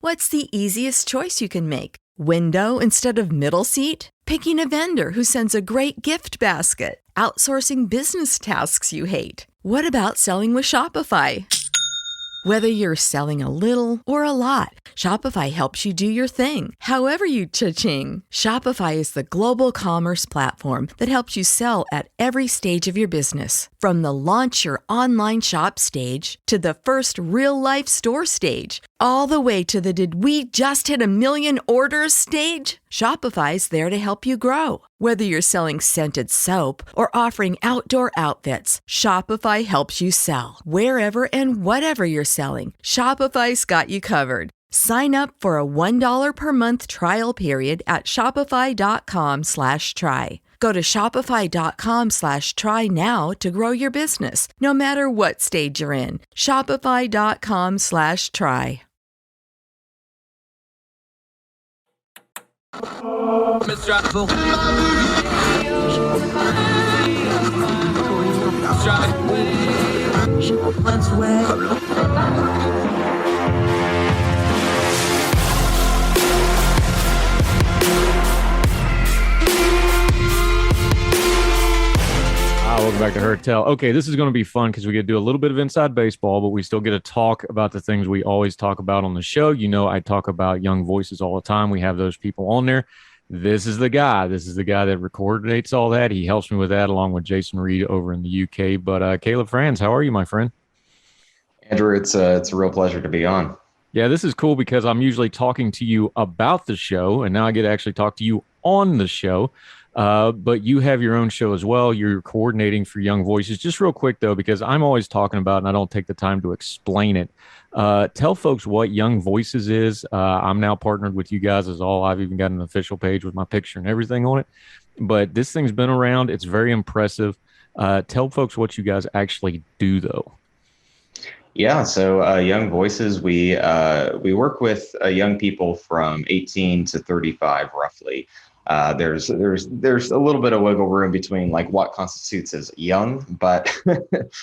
What's the easiest choice you can make? Window instead of middle seat? Picking a vendor who sends a great gift basket? Outsourcing business tasks you hate? What about selling with Shopify? Whether you're selling a little or a lot, Shopify helps you do your thing, however you cha-ching. Shopify is the global commerce platform that helps you sell at every stage of your business. From the launch your online shop stage to the first real-life store stage, all the way to the did we just hit a million orders stage. Shopify's there to help you grow. Whether you're selling scented soap or offering outdoor outfits, Shopify helps you sell. Wherever and whatever you're selling, Shopify's got you covered. Sign up for a $1 per month trial period at shopify.com/try. Go to shopify.com/try now to grow your business, no matter what stage you're in. Shopify.com/try. Welcome back to Heard Tell. Okay, this is going to be fun because we get to do a little bit of inside baseball, but we still get to talk about the things we always talk about on the show. You know, I talk about Young Voices all the time. We have those people on there. This is the guy. This is the guy that coordinates all that. He helps me with that along with Jason Reed over in the UK. But Caleb Franz, how are you, my friend? Andrew, it's a real pleasure to be on. Yeah, this is cool because I'm usually talking to you about the show, and now I get to actually talk to you on the show. But you have your own show as well. You're coordinating for Young Voices. Just real quick, though, because I'm always talking about it and I don't take the time to explain it. Tell folks what Young Voices is. I'm now partnered with you guys as all. I've even got an official page with my picture and everything on it. But this thing's been around. It's very impressive. Tell folks what you guys actually do, though. Yeah, so Young Voices, we work with young people from 18 to 35, roughly. There's a little bit of wiggle room between like what constitutes as young, but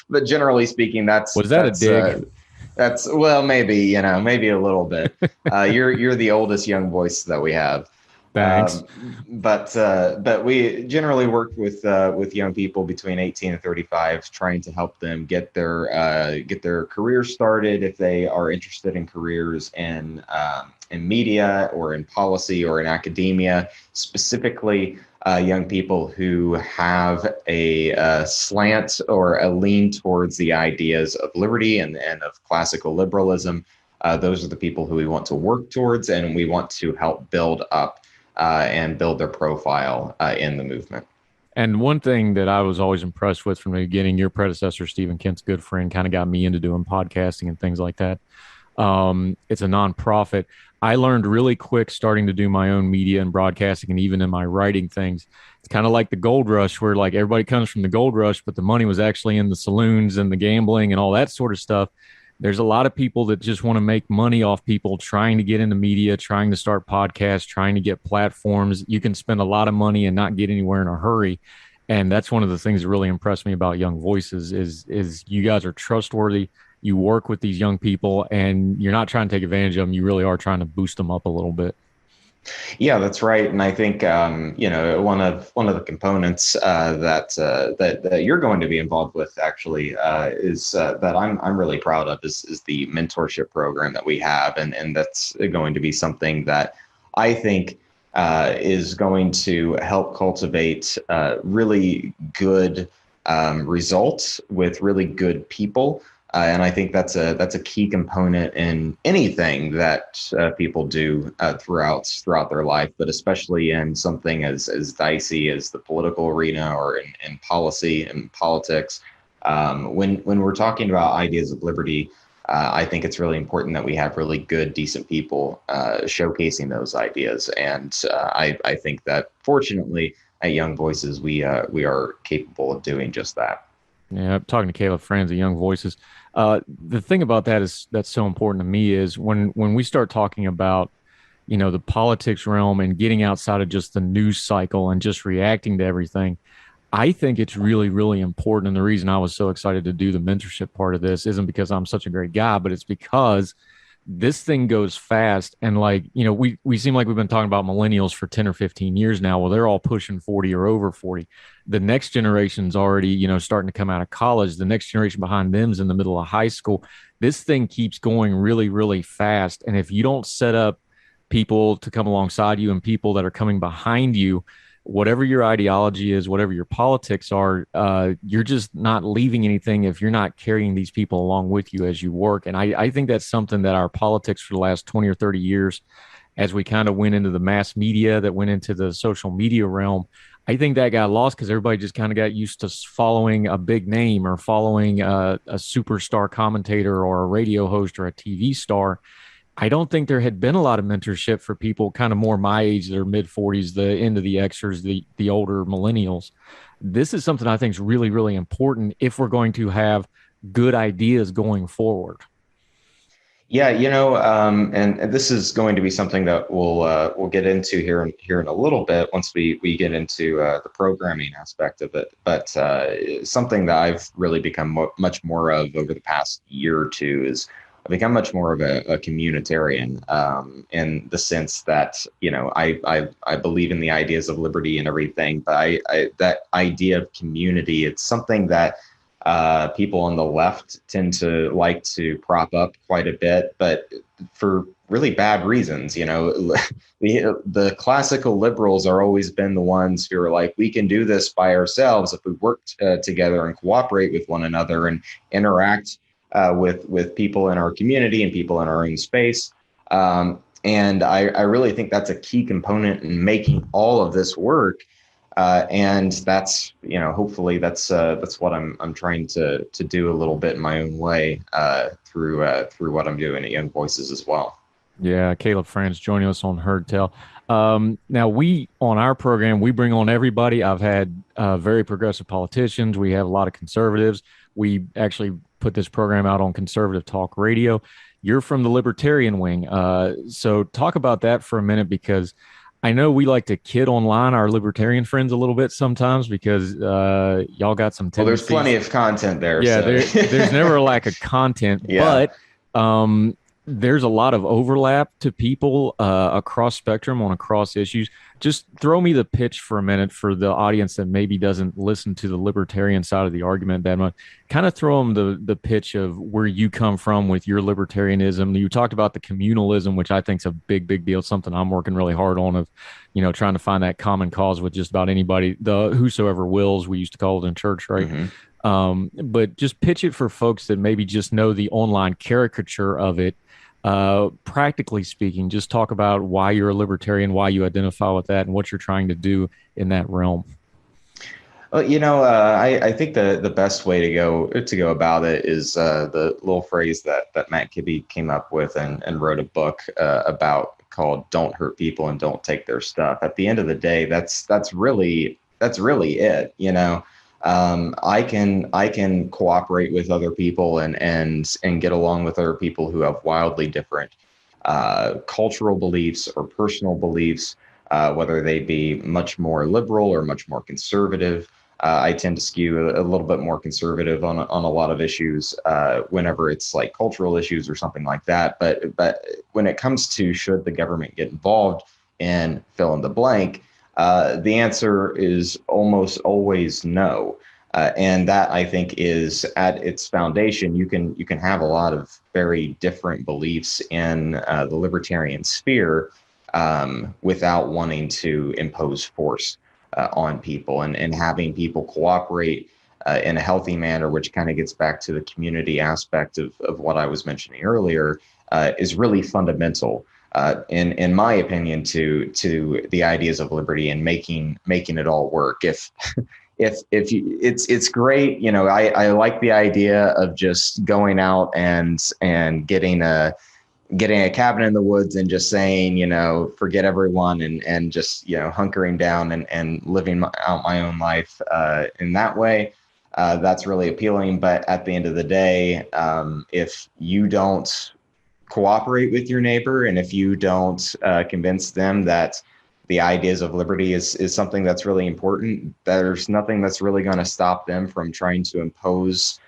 but generally speaking, that's a dig? That's well, maybe a little bit. You're the oldest young voice that we have. Thanks. But we generally work with young people between 18 and 35, trying to help them get their careers started if they are interested in careers in media or in policy or in academia, specifically young people who have a slant or a lean towards the ideas of liberty and of classical liberalism. Those are the people who we want to work towards, and we want to help build up and build their profile in the movement. And one thing that I was always impressed with from the beginning, your predecessor, Stephen Kent's good friend, kind of got me into doing podcasting and things like that. It's a nonprofit. I learned really quick starting to do my own media and broadcasting, and even in my writing things. It's kind of like the gold rush, where like everybody comes from the gold rush, but the money was actually in the saloons and the gambling and all that sort of stuff. There's a lot of people that just want to make money off people trying to get into media, trying to start podcasts, trying to get platforms. You can spend a lot of money and not get anywhere in a hurry. And that's one of the things that really impressed me about Young Voices is you guys are trustworthy. You work with these young people and you're not trying to take advantage of them. You really are trying to boost them up a little bit. Yeah, that's right. And I think, one of the components that you're going to be involved with actually is that I'm really proud of is the mentorship program that we have. And that's going to be something that I think is going to help cultivate really good results with really good people. And I think that's a key component in anything that people do throughout their life, but especially in something as dicey as the political arena or in policy and politics. When we're talking about ideas of liberty, I think it's really important that we have really good, decent people showcasing those ideas. And I think that fortunately at Young Voices, we are capable of doing just that. Yeah, I'm talking to Caleb Franz of Young Voices. The thing about that is that's so important to me is when we start talking about, the politics realm and getting outside of just the news cycle and just reacting to everything, I think it's really, really important. And the reason I was so excited to do the mentorship part of this isn't because I'm such a great guy, but it's because this thing goes fast. And like, you know, we seem like we've been talking about millennials for 10 or 15 years now. Well, they're all pushing 40 or over 40. The next generation's already, you know, starting to come out of college. The next generation behind them's in the middle of high school. This thing keeps going really, really fast. And if you don't set up people to come alongside you and people that are coming behind you, whatever your ideology is, whatever your politics are, you're just not leaving anything if you're not carrying these people along with you as you work. And I think that's something that our politics for the last 20 or 30 years, as we kind of went into the mass media, that went into the social media realm, I think that got lost because everybody just kind of got used to following a big name or following a superstar commentator or a radio host or a TV star. I don't think there had been a lot of mentorship for people kind of more my age, their mid 40s, the end of the Xers, the older millennials. This is something I think is really, really important if we're going to have good ideas going forward. Yeah, and this is going to be something that we'll get into here in a little bit once we get into the programming aspect of it. But something that I've really become much more of over the past year or two is I've become much more of a communitarian, in the sense that, I believe in the ideas of liberty and everything, but I that idea of community, it's something that people on the left tend to like to prop up quite a bit, but for really bad reasons. The classical liberals are always been the ones who are like, we can do this by ourselves if we work together and cooperate with one another and interact with people in our community and people in our own space. And I really think that's a key component in making all of this work. And that's, hopefully that's what I'm trying to do a little bit in my own way through what I'm doing at Young Voices as well. Yeah, Caleb Franz joining us on Heard Tell. Now on our program, we bring on everybody. I've had very progressive politicians. We have a lot of conservatives. We actually put this program out on Conservative Talk Radio. You're from the Libertarian wing. So talk about that for a minute, because I know we like to kid online our Libertarian friends a little bit sometimes because y'all got some tendencies. Well, there's plenty of content there. Yeah, so. there's never a lack of content, yeah. But there's a lot of overlap to people across spectrum on across issues. Just throw me the pitch for a minute for the audience that maybe doesn't listen to the libertarian side of the argument that much. Kind of throw them the pitch of where you come from with your libertarianism. You talked about the communalism, which I think is a big, big deal. It's something I'm working really hard on of, trying to find that common cause with just about anybody, the whosoever wills, we used to call it in church, right? Mm-hmm. But just pitch it for folks that maybe just know the online caricature of it. Practically speaking, just talk about why you're a libertarian, why you identify with that, and what you're trying to do in that realm. Well, I think the best way to go about it is the little phrase that Matt Kibbe came up with and wrote a book about called "Don't Hurt People and Don't Take Their Stuff." At the end of the day, that's really it. I can cooperate with other people and get along with other people who have wildly different cultural beliefs or personal beliefs, whether they be much more liberal or much more conservative. I tend to skew a little bit more conservative on a lot of issues whenever it's like cultural issues or something like that. But when it comes to should the government get involved in fill in the blank, the answer is almost always no. And that, I think, is at its foundation. You can have a lot of very different beliefs in the libertarian sphere without wanting to impose force on people and having people cooperate in a healthy manner, which kind of gets back to the community aspect of what I was mentioning earlier, is really fundamental. In my opinion, to the ideas of liberty and making it all work. If you, it's great, I like the idea of just going out and getting a cabin in the woods and just saying, forget everyone and just hunkering down and living out my own life in that way. That's really appealing. But at the end of the day, if you don't cooperate with your neighbor and if you don't convince them that the ideas of liberty is something that's really important, there's nothing that's really going to stop them from trying to impose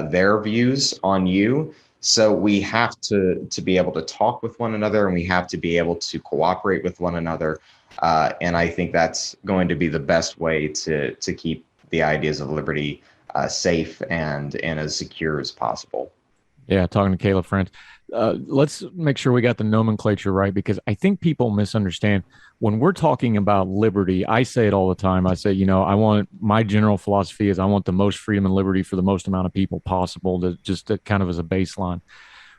their views on you. So we have to be able to talk with one another, and we have to be able to cooperate with one another. And I think that's going to be the best way to keep the ideas of liberty safe and as secure as possible. Yeah, talking to Caleb Franz. Let's make sure we got the nomenclature right, because I think people misunderstand when we're talking about liberty. I say it all the time. I say, I want, my general philosophy is I want the most freedom and liberty for the most amount of people possible, to kind of as a baseline.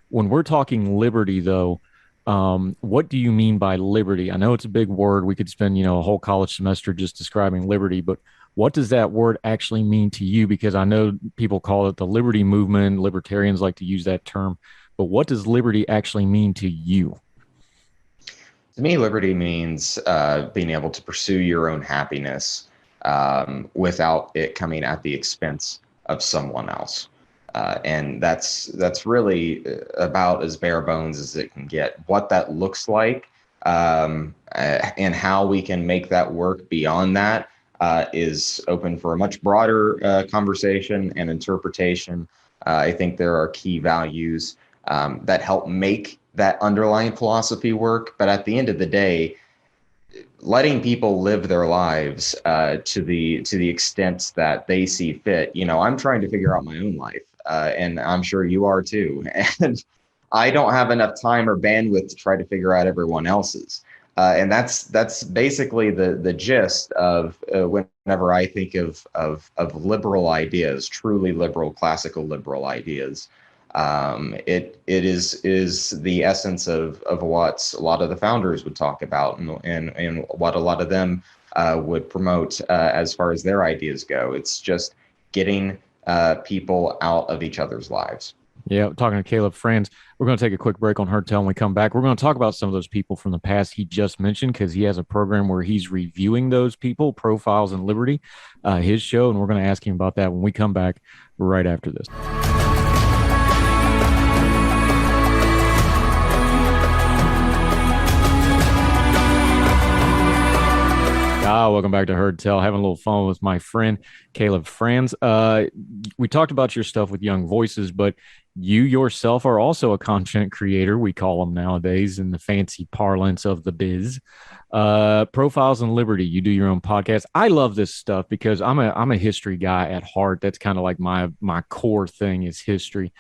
When we're talking liberty, though, what do you mean by liberty? I know it's a big word. We could spend, a whole college semester just describing liberty, but what does that word actually mean to you? Because I know people call it the liberty movement. Libertarians like to use that term, but what does liberty actually mean to you? To me, liberty means being able to pursue your own happiness without it coming at the expense of someone else. And that's really about as bare bones as it can get. What that looks like and how we can make that work beyond that is open for a much broader conversation and interpretation. I think there are key values that help make that underlying philosophy work. But at the end of the day, letting people live their lives to the extent that they see fit. I'm trying to figure out my own life, and I'm sure you are too. And I don't have enough time or bandwidth to try to figure out everyone else's. And that's basically the gist of whenever I think of liberal ideas, truly liberal, classical liberal ideas. It is the essence of what a lot of the founders would talk about, and what a lot of them would promote as far as their ideas go. It's just getting people out of each other's lives. Yeah, talking to Caleb Franz. We're going to take a quick break on Herd Tell. When we come back, we're going to talk about some of those people from the past he just mentioned, because he has a program where he's reviewing those people, Profiles in Liberty, his show, and we're going to ask him about that when we come back right after this. Welcome back to Herd Tell. Having a little fun with my friend Caleb Franz. We talked about your stuff with Young Voices, but you yourself are also a content creator, we call them nowadays in the fancy parlance of the biz. Profiles in Liberty. You do your own podcast. I love this stuff because I'm a history guy at heart. That's kind of like my core thing is history.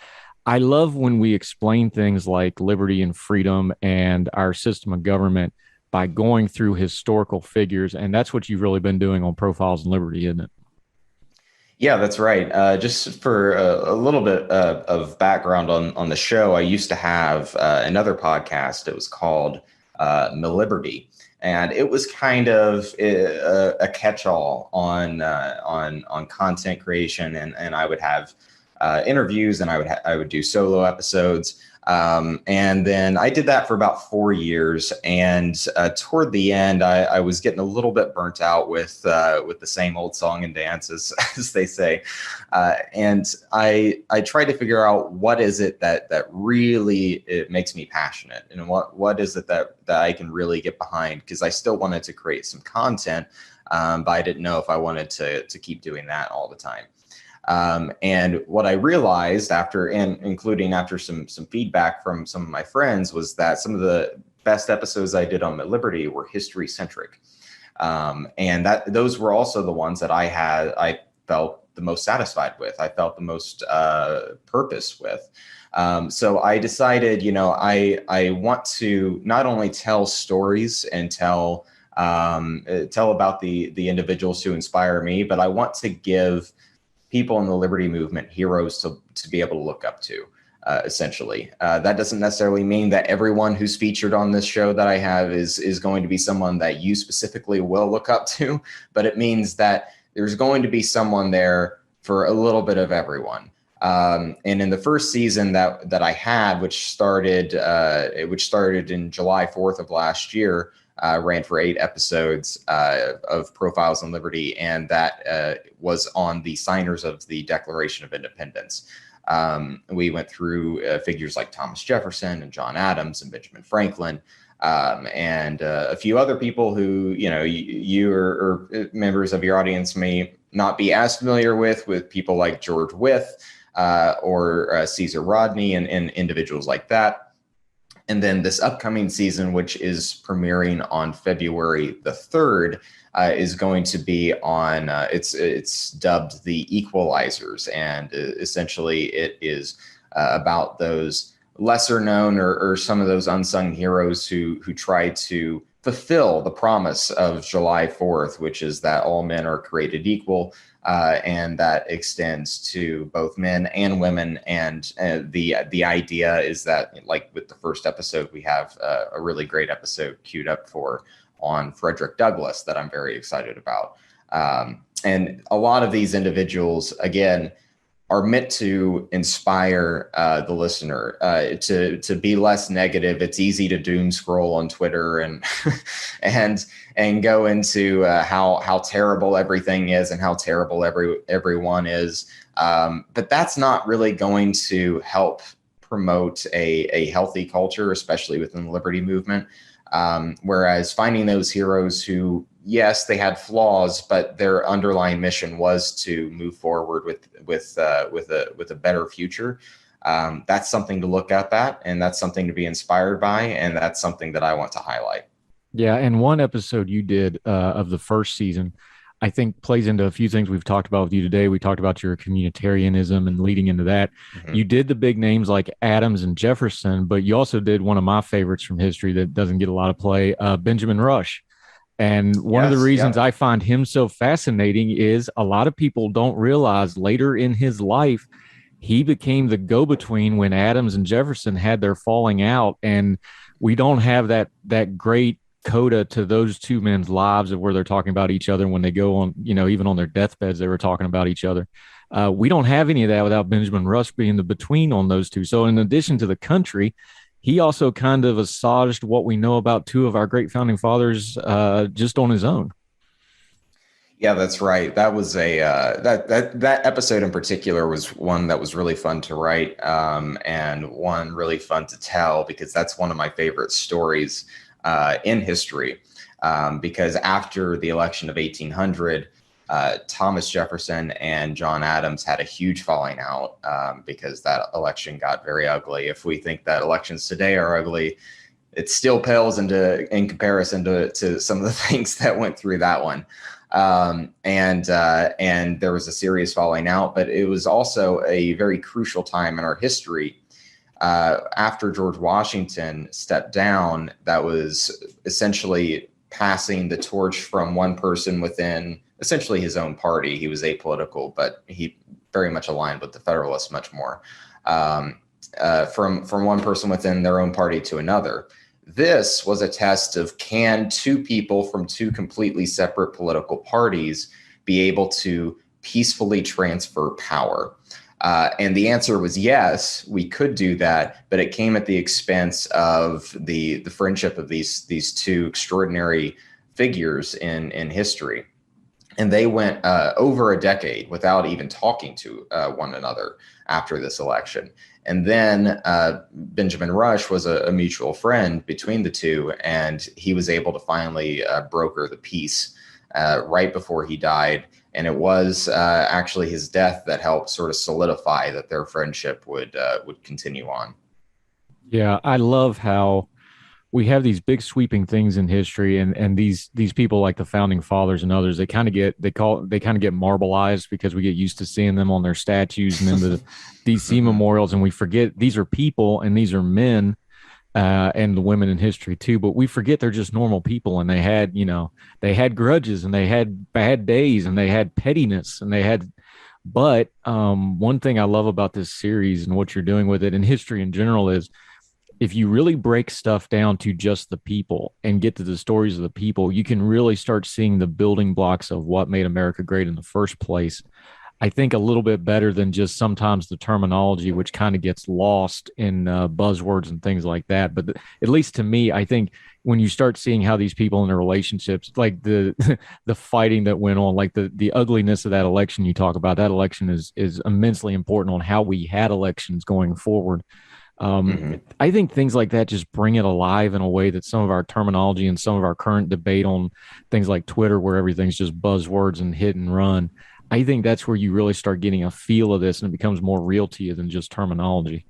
I love when we explain things like liberty and freedom and our system of government by going through historical figures. And that's what you've really been doing on Profiles in Liberty, isn't it? Yeah, that's right. Just for a little bit of background on the show, I used to have another podcast. It was called Liberty, and it was kind of a catch-all on content creation. And I would have interviews, and I would do solo episodes. And then I did that for about 4 years. And toward the end, I was getting a little bit burnt out with the same old song and dance, as they say. And I tried to figure out what is it that really it makes me passionate, and what is it that I can really get behind, because I still wanted to create some content, but I didn't know if I wanted to keep doing that all the time. And what I realized including after some feedback from some of my friends, was that some of the best episodes I did on Liberty were history centric. And those were also the ones that I felt the most satisfied with. I felt the most purpose with. So I decided, I want to not only tell stories and tell about the individuals who inspire me, but I want to give people in the liberty movement heroes to be able to look up to, essentially. That doesn't necessarily mean that everyone who's featured on this show that I have is going to be someone that you specifically will look up to, but it means that there's going to be someone there for a little bit of everyone. And in the first season that I had, which started in July 4th of last year, ran for 8 episodes of Profiles in Liberty, and that was on the signers of the Declaration of Independence. We went through figures like Thomas Jefferson and John Adams and Benjamin Franklin, and a few other people who, you or members of your audience may not be as familiar with people like George Wythe, or Caesar Rodney and individuals like that. And then this upcoming season, which is premiering on February the 3rd, is going to be on, it's dubbed The Equalizers. And essentially it is about those lesser known or some of those unsung heroes who try to fulfill the promise of July 4th, which is that all men are created equal. And that extends to both men and women. And the idea is that, like with the first episode, we have a really great episode queued up on Frederick Douglass that I'm very excited about. And a lot of these individuals, again, are meant to inspire the listener to be less negative. It's easy to doom scroll on Twitter and and go into how terrible everything is and how terrible everyone is. But that's not really going to help promote a healthy culture, especially within the liberty movement. Whereas finding those heroes who, yes, they had flaws, but their underlying mission was to move forward with a better future. That's something to look up at, and that's something to be inspired by, and that's something that I want to highlight. Yeah, and one episode you did of the first season, I think plays into a few things we've talked about with you today. We talked about your communitarianism and leading into that. Mm-hmm. You did the big names like Adams and Jefferson, but you also did one of my favorites from history that doesn't get a lot of play, Benjamin Rush. And one of the reasons I find him so fascinating is a lot of people don't realize later in his life, he became the go-between when Adams and Jefferson had their falling out. And we don't have that great coda to those two men's lives of where they're talking about each other when they go on, even on their deathbeds, they were talking about each other. We don't have any of that without Benjamin Rush being the between on those two. So in addition to the country, he also kind of assuaged what we know about two of our great founding fathers just on his own. Yeah, that's right. That was that episode in particular was one that was really fun to write, and one really fun to tell, because that's one of my favorite stories in history. Because after the election of 1800, Thomas Jefferson and John Adams had a huge falling out because that election got very ugly. If we think that elections today are ugly, it still pales in comparison to some of the things that went through that one. And there was a serious falling out, but it was also a very crucial time in our history. After George Washington stepped down, that was essentially passing the torch from one person within essentially his own party. He was apolitical, but he very much aligned with the Federalists much more, from one person within their own party to another. This was a test of, can two people from two completely separate political parties be able to peacefully transfer power? And the answer was yes, we could do that, but it came at the expense of the friendship of these two extraordinary figures in history. And they went over a decade without even talking to one another after this election. And then Benjamin Rush was a mutual friend between the two, and he was able to finally broker the peace right before he died. And it was actually his death that helped sort of solidify that their friendship would continue on. Yeah, I love how we have these big sweeping things in history, and these people like the founding fathers and others, they kind of get marbleized because we get used to seeing them on their statues and in the DC memorials, and we forget these are people and these are men, and the women in history too. But we forget they're just normal people, and they had grudges, and they had bad days, and they had pettiness, and they had. But one thing I love about this series and what you're doing with it and history in general is, if you really break stuff down to just the people and get to the stories of the people, you can really start seeing the building blocks of what made America great in the first place. I think a little bit better than just sometimes the terminology, which kind of gets lost in buzzwords and things like that. But at least to me, I think when you start seeing how these people in their relationships, like the fighting that went on, like the ugliness of that election you talk about, that election is immensely important on how we had elections going forward. I think things like that just bring it alive in a way that some of our terminology and some of our current debate on things like Twitter, where everything's just buzzwords and hit and run, I think that's where you really start getting a feel of this and it becomes more real to you than just terminology.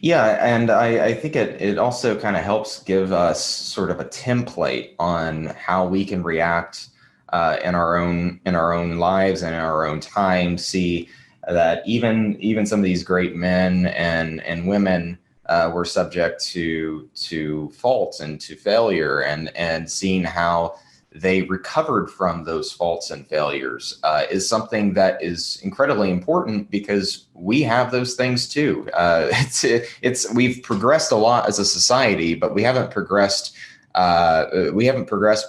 Yeah, and I think it also kind of helps give us sort of a template on how we can react in our own lives and in our own time. See that even some of these great men and women were subject to faults and to failure, and seeing how they recovered from those faults and failures is something that is incredibly important, because we have those things too. We've progressed a lot as a society, but we haven't progressed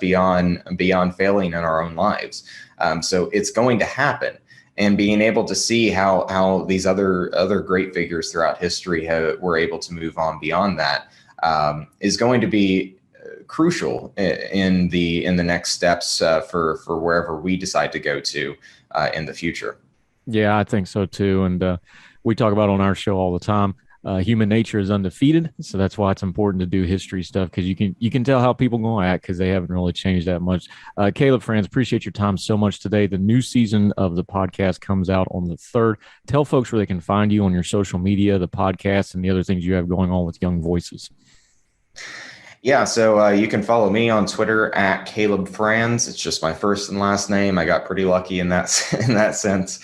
beyond failing in our own lives. So it's going to happen. And being able to see how these other great figures throughout history were able to move on beyond that is going to be crucial in the next steps for wherever we decide to go to in the future. Yeah, I think so too. And we talk about on our show all the time. Human nature is undefeated, so that's why it's important to do history stuff, because you can tell how people are going to act because they haven't really changed that much. Caleb, Franz, appreciate your time so much today. The new season of the podcast comes out on the 3rd. Tell folks where they can find you on your social media, the podcast, and the other things you have going on with Young Voices. Yeah, so you can follow me on Twitter at Caleb Franz. It's just my first and last name. I got pretty lucky in that sense.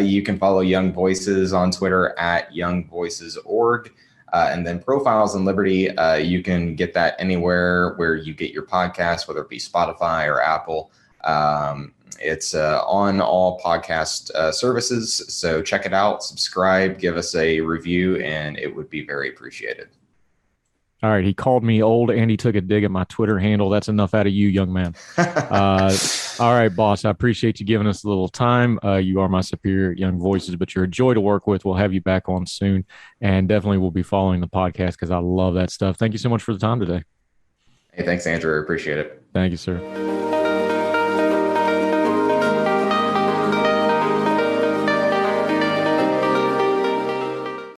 You can follow Young Voices on Twitter at youngvoices.org. And then Profiles in Liberty, you can get that anywhere where you get your podcast, whether it be Spotify or Apple. It's on all podcast services. So check it out, subscribe, give us a review, and it would be very appreciated. All right. He called me old and he took a dig at my Twitter handle. That's enough out of you, young man. All right, boss. I appreciate you giving us a little time. You are my superior at Young Voices, but you're a joy to work with. We'll have you back on soon. And definitely we'll be following the podcast because I love that stuff. Thank you so much for the time today. Hey, thanks, Andrew. I appreciate it. Thank you, sir.